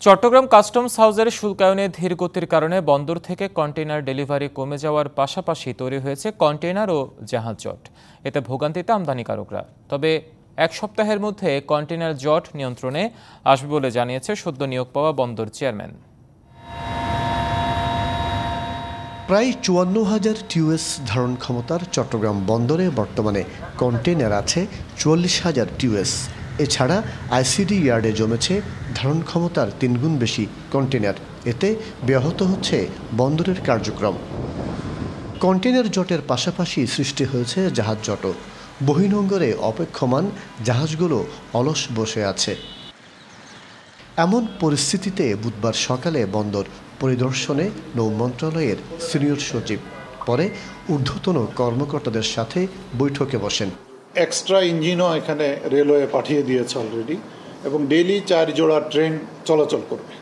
Chittagong customs হাউজের শুল্কায়নে ধীর গতির কারণে বন্দর থেকে কন্টেইনার ডেলিভারি কমে যাওয়ার পাশাপাশি তৈরি হয়েছে কন্টেইনার ও জাহাজ জট। এতে ভোগান্তিতে আমদানিকারকরা। তবে এক সপ্তাহের মধ্যে কন্টেইনার জট নিয়ন্ত্রণে আসবে বলে জানিয়েছে সদ্য নিয়োগ পাওয়া বন্দর চেয়ারম্যান। প্রায় ৫৪,০০০ টিউএস ধারণ ক্ষমতার চট্টগ্রাম বন্দরে বর্তমানে কন্টেইনার আছে ৪৪,০০০ টিউএস। এছাড়া আইসিডি ইয়ার্ডে জমেছে ধারণ ক্ষমতার ৩ গুণ বেশি কন্টেইনার। এতে ব্যাহত হচ্ছে বন্দরের কার্যক্রম। কন্টেইনার জটের পাশাপাশি সৃষ্টি হয়েছে জাহাজ জটও। বহির্নোঙরে অপেক্ষমান জাহাজগুলো অলস বসে আছে। এমন পরিস্থিতিতে বুধবার সকালে বন্দর পরিদর্শনে নৌ মন্ত্রণালয়ের সিনিয়র সচিব পরে ঊর্ধ্বতন কর্মকর্তাদের সাথে বৈঠকে বসেন। এক্সট্রা ইঞ্জিনও এখানে রেলওয়ে পাঠিয়ে দিয়েছে অলরেডি, এবং ডেইলি 4 জোড়া ট্রেন চলাচল করবে,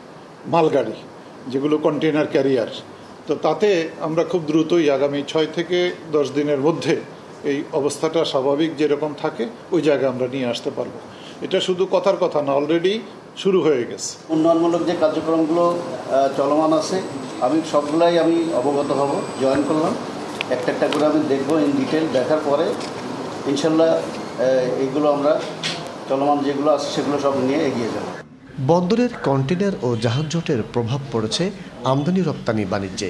মালগাড়ি যেগুলো কন্টেইনার ক্যারিয়ার। তো তাতে আমরা খুব দ্রুতই আগামী 6 থেকে 10 দিনের মধ্যে এই অবস্থাটা স্বাভাবিক যেরকম থাকে ওই জায়গায় আমরা নিয়ে আসতে পারবো। এটা শুধু কথার কথা না, অলরেডি শুরু হয়ে গেছে। উন্নয়নমূলক যে কার্যক্রমগুলো চলমান আছে আমি সবগুলাই অবগত হব, জয়েন করলাম। একটা করে আমি দেখবো ইন ডিটেল, দেখার পরে ইনশাল্লাহ এইগুলো আমরা চলমান যেগুলো আছে সেগুলো সব নিয়ে এগিয়ে যাব। বন্দরের কন্টেইনার ও জাহাজ জটের প্রভাব পড়েছে আমদানি রপ্তানি বাণিজ্যে।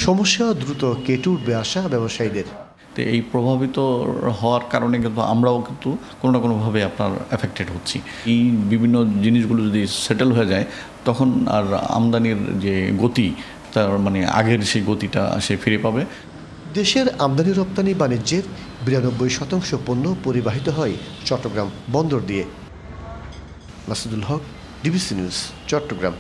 সমস্যা দ্রুত কেটে উঠবে আশা ব্যবসায়ীদের। তো এই প্রভাবিত হওয়ার কারণে কিন্তু আমরাও কিন্তু কোনো না কোনোভাবে আপনার এফেক্টেড হচ্ছি। এই বিভিন্ন জিনিসগুলো যদি সেটেল হয়ে যায় তখন আর আমদানির যে গতি তার মানে আগের সেই গতিটা সে ফিরে পাবে। দেশের আমদানি রপ্তানি বাণিজ্যের ৯২% পণ্য পরিবাহিত হয় চট্টগ্রাম বন্দর দিয়ে। মাসুদুল হক, ডিবিসি নিউজ, চট্টগ্রাম।